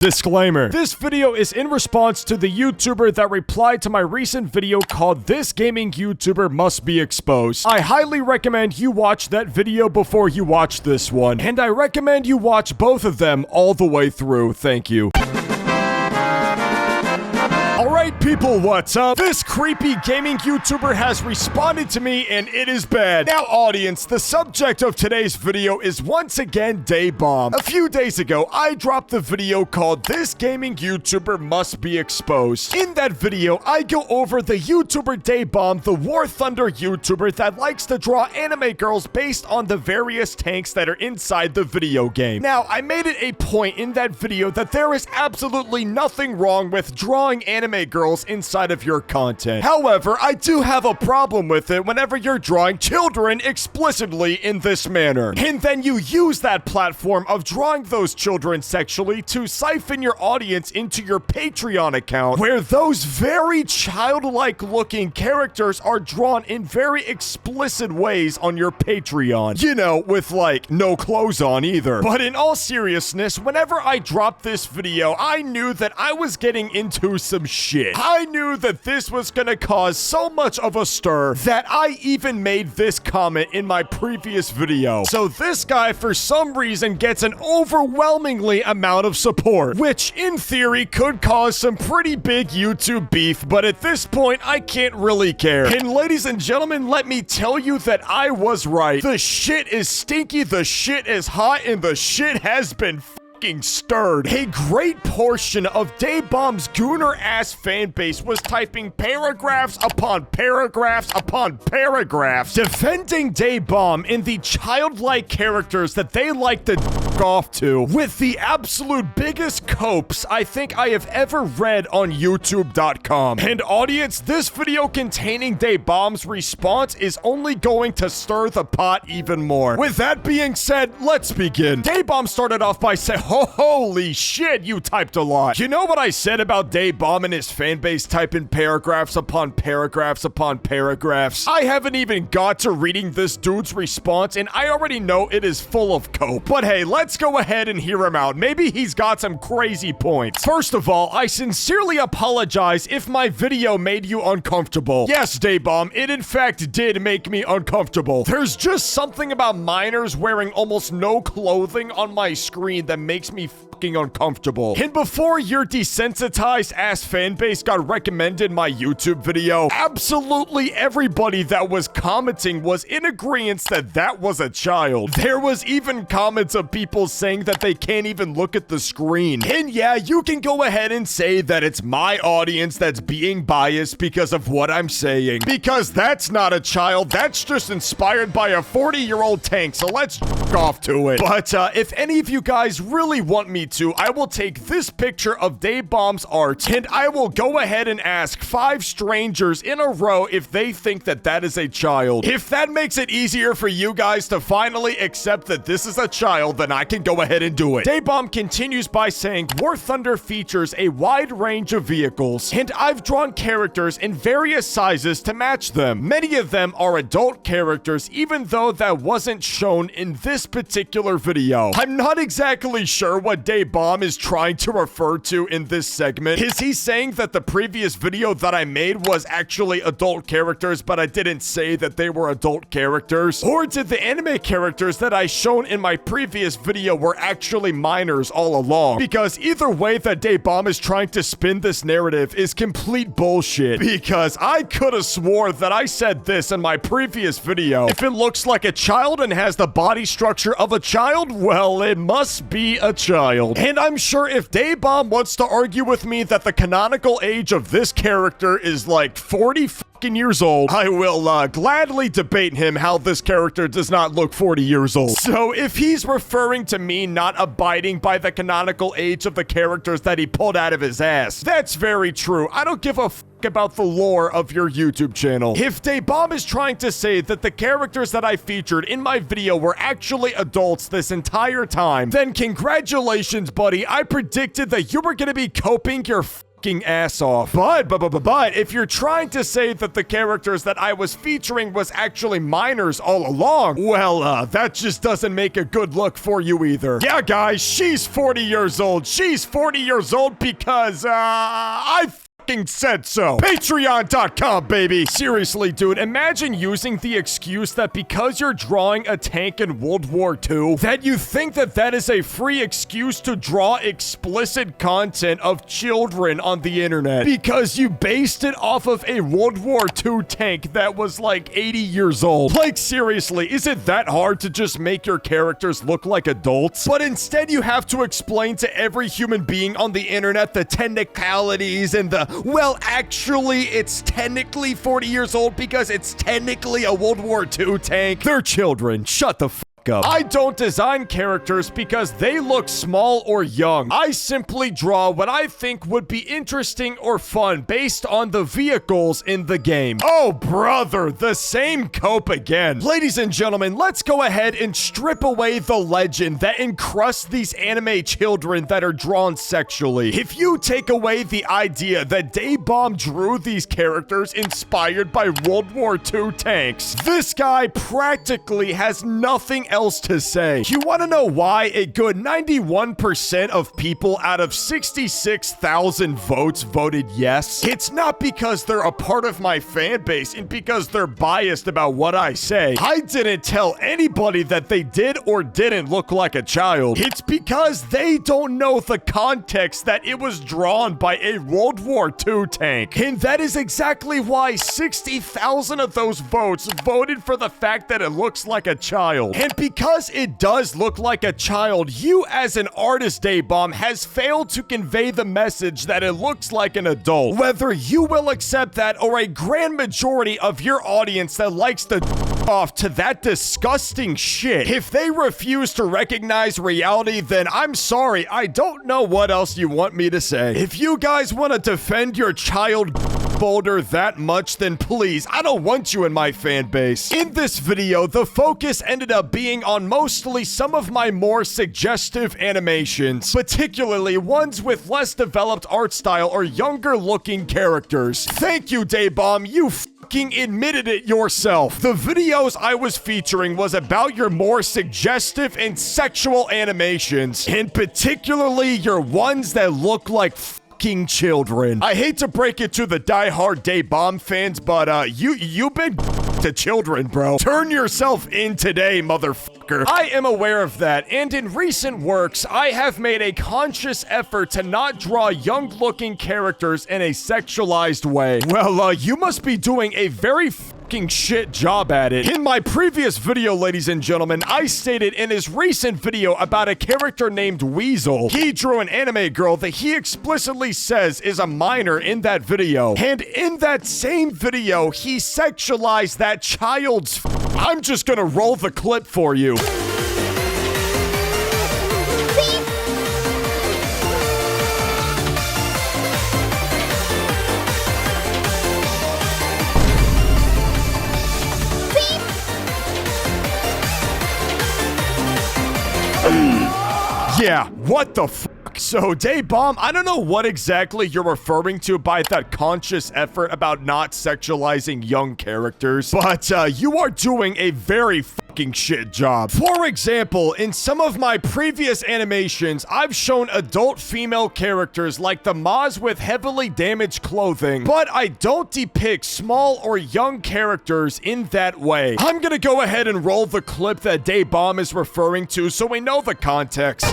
Disclaimer. This video is in response to the YouTuber that replied to my recent video called "This Gaming YouTuber Must Be Exposed." I highly recommend you watch that video before you watch this one, and I recommend you watch both of them all the way through. Thank you. Alright people, what's up? This creepy gaming YouTuber has responded to me and it is bad. Now audience, the subject of today's video is once again Daebom. A few days ago, I dropped the video called "This Gaming YouTuber Must Be Exposed." In that video, I go over the YouTuber Daebom, the War Thunder YouTuber that likes to draw anime girls based on the various tanks that are inside the video game. Now, I made it a point in that video that there is absolutely nothing wrong with drawing anime girls inside of your content. However, I do have a problem with it whenever you're drawing children explicitly in this manner. And then you use that platform of drawing those children sexually to siphon your audience into your Patreon account, where those very childlike looking characters are drawn in very explicit ways on your Patreon. You know, with like no clothes on either. But in all seriousness, whenever I dropped this video, I knew that I was getting into some shit. I knew that this was gonna cause so much of a stir that I even made this comment in my previous video. So this guy, for some reason, gets an overwhelmingly amount of support, which in theory could cause some pretty big YouTube beef, but at this point, I can't really care. And ladies and gentlemen, let me tell you that I was right. The shit is stinky, the shit is hot, and the shit has been stirred. A great portion of Daebom's gooner-ass fanbase was typing paragraphs upon paragraphs upon paragraphs defending Daebom in the childlike characters that they like to off to, with the absolute biggest copes I think I have ever read on YouTube.com. And audience, this video containing Daebom's response is only going to stir the pot even more. With that being said, let's begin. Daebom started off by saying, holy shit, you typed a lot. You know what I said about Daebom and his fanbase typing paragraphs upon paragraphs upon paragraphs? I haven't even got to reading this dude's response and I already know it is full of cope. But hey, let's go ahead and hear him out. Maybe he's got some crazy points. First of all, I sincerely apologize if my video made you uncomfortable. Yes, Daebom, it in fact did make me uncomfortable. There's just something about minors wearing almost no clothing on my screen that makes me fucking uncomfortable. And before your desensitized ass fanbase got recommended my YouTube video, absolutely everybody that was commenting was in agreement that that was a child. There was even comments of people saying that they can't even look at the screen. And yeah, you can go ahead and say that it's my audience that's being biased because of what I'm saying. Because that's not a child, that's just inspired by a 40-year-old tank, so let's off to it. But if any of you guys really want me to, I will take this picture of Daebom's art and I will go ahead and ask 5 strangers in a row if they think that that is a child. If that makes it easier for you guys to finally accept that this is a child, then I can go ahead and do it. Daebom continues by saying, War Thunder features a wide range of vehicles, and I've drawn characters in various sizes to match them. Many of them are adult characters, even though that wasn't shown in this particular video. I'm not exactly sure what Daebom is trying to refer to in this segment. Is he saying that the previous video that I made was actually adult characters, but I didn't say that they were adult characters? Or did the anime characters that I shown in my previous video were actually minors all along? Because either way that Daebom is trying to spin this narrative is complete bullshit. Because I could have swore that I said this in my previous video. If it looks like a child and has the body structure of a child, well, it must be a child. And I'm sure if Daebom wants to argue with me that the canonical age of this character is like 40 years old, I will gladly debate him how this character does not look 40 years old. So if he's referring to me not abiding by the canonical age of the characters that he pulled out of his ass, that's very true. I don't give a about the lore of your YouTube channel. If Daebom is trying to say that the characters that I featured in my video were actually adults this entire time, then congratulations, buddy. I predicted that you were gonna be coping your ass off. But if you're trying to say that the characters that I was featuring was actually minors all along, well, that just doesn't make a good look for you either. Yeah, guys, she's 40 years old. She's 40 years old because, I said so. Patreon.com, baby. Seriously, dude, imagine using the excuse that because you're drawing a tank in World War II, that you think that that is a free excuse to draw explicit content of children on the internet because you based it off of a World War II tank that was like 80 years old. Like, seriously, is it that hard to just make your characters look like adults? But instead you have to explain to every human being on the internet the technicalities and the, well, actually, it's technically 40 years old because it's technically a World War II tank. They're children. Shut the f up. I don't design characters because they look small or young. I simply draw what I think would be interesting or fun based on the vehicles in the game. Oh, brother, the same cope again. Ladies and gentlemen, let's go ahead and strip away the legend that encrusts these anime children that are drawn sexually. If you take away the idea that Daebom drew these characters inspired by World War II tanks, this guy practically has nothing else to say. You want to know why a good 91% of people out of 66,000 votes voted yes? It's not because they're a part of my fan base and because they're biased about what I say. I didn't tell anybody that they did or didn't look like a child. It's because they don't know the context that it was drawn by a World War II tank. And that is exactly why 60,000 of those votes voted for the fact that it looks like a child. And because it does look like a child, you as an artist, Daebom, has failed to convey the message that it looks like an adult. Whether you will accept that or a grand majority of your audience that likes to off to that disgusting shit, if they refuse to recognize reality, then I'm sorry, I don't know what else you want me to say. If you guys want to defend your child folder that much, then please, I don't want you in my fan base. In this video, the focus ended up being on mostly some of my more suggestive animations, particularly ones with less developed art style or younger looking characters. Thank you, Daebom, you fucking admitted it yourself. The videos I was featuring was about your more suggestive and sexual animations, and particularly your ones that look like children. I hate to break it to the die-hard Daebom fans, but you've been to children, bro. Turn yourself in today, motherfucker. I am aware of that, and in recent works, I have made a conscious effort to not draw young-looking characters in a sexualized way. Well, you must be doing a very shit job at it. In my previous video, ladies and gentlemen, I stated in his recent video about a character named Weasel, he drew an anime girl that he explicitly says is a minor in that video. And in that same video, he sexualized that child's I'm just gonna roll the clip for you. Yeah, what the fuck? So, Daebom, I don't know what exactly you're referring to by that conscious effort about not sexualizing young characters, but you are doing a very fucking shit job. For example, in some of my previous animations, I've shown adult female characters like the Maz with heavily damaged clothing, but I don't depict small or young characters in that way. I'm gonna go ahead and roll the clip that Daebom is referring to so we know the context.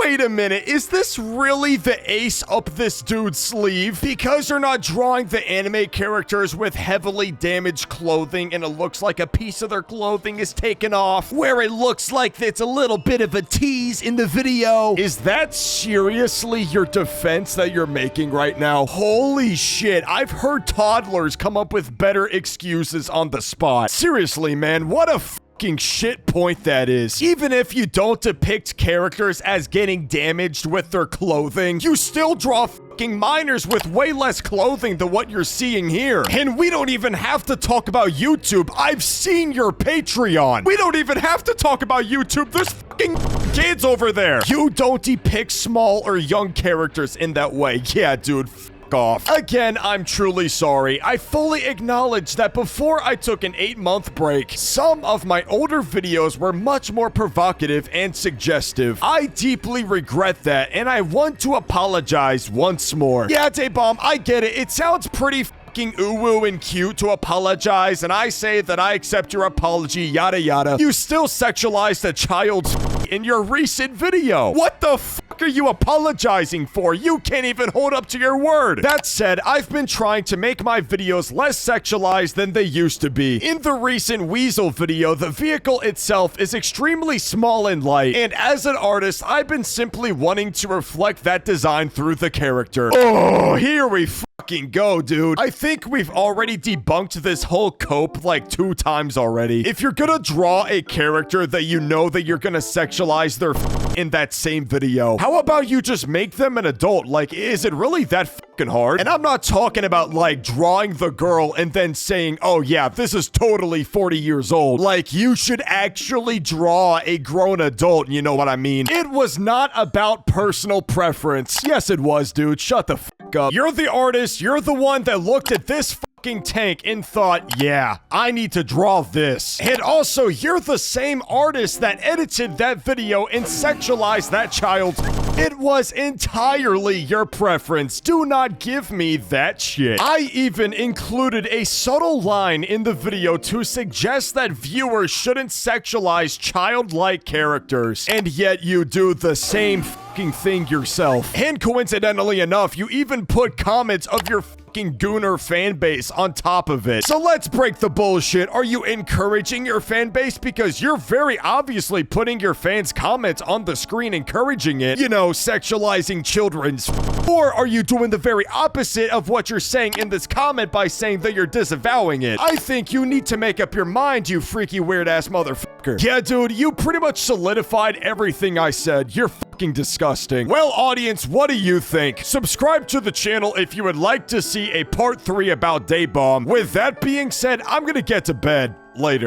Wait a minute, is this really the ace up this dude's sleeve? Because you're not drawing the anime characters with heavily damaged clothing and it looks like a piece of their clothing is taken off, where it looks like it's a little bit of a tease in the video. Is that seriously your defense that you're making right now? Holy shit, I've heard toddlers come up with better excuses on the spot. Seriously, man, what a fucking shit point that is. Even if you don't depict characters as getting damaged with their clothing, you still draw fucking minors with way less clothing than what you're seeing here. And we don't even have to talk about YouTube. I've seen your Patreon. We don't even have to talk about YouTube. There's fucking kids over there. You don't depict small or young characters in that way. Yeah, dude. Off. Again, I'm truly sorry. I fully acknowledge that before I took an 8-month break, some of my older videos were much more provocative and suggestive. I deeply regret that, and I want to apologize once more. Yeah, Daebom, I get it. It sounds pretty fucking ooh-woo and cute to apologize, and I say that I accept your apology, yada yada. You still sexualized a child's in your recent video. What the fuck are you apologizing for? You can't even hold up to your word. That said, I've been trying to make my videos less sexualized than they used to be. In the recent Weasel video, the vehicle itself is extremely small and light, and as an artist, I've been simply wanting to reflect that design through the character. Oh, here we fucking go, dude. I think we've already debunked this whole cope like 2 times already. If you're gonna draw a character that you know that you're gonna sexualize their in that same video, how about you just make them an adult? Like, is it really that fucking hard? And I'm not talking about like drawing the girl and then saying, oh yeah, this is totally 40 years old. Like, you should actually draw a grown adult, you know what I mean? It was not about personal preference. Yes, it was, dude. Shut the fuck up. You're the artist. You're the one that looked at this fucking tank and thought, yeah, I need to draw this. And also, you're the same artist that edited that video and sexualized that child. It was entirely your preference. Do not give me that shit. I even included a subtle line in the video to suggest that viewers shouldn't sexualize childlike characters. And yet you do the same fucking thing yourself. And coincidentally enough, you even put comments of your fucking Gooner fan base on top of it. So let's break the bullshit. Are you encouraging your fan base? Because you're very obviously putting your fans' comments on the screen, encouraging it, you know, sexualizing children's. Or are you doing the very opposite of what you're saying in this comment by saying that you're disavowing it? I think you need to make up your mind, you freaky weird ass motherfucker. Yeah, dude, you pretty much solidified everything I said. You're fucking disgusting. Well, audience, what do you think? Subscribe to the channel if you would like to see a part 3 about Daebom. With that being said, I'm gonna get to bed. Later.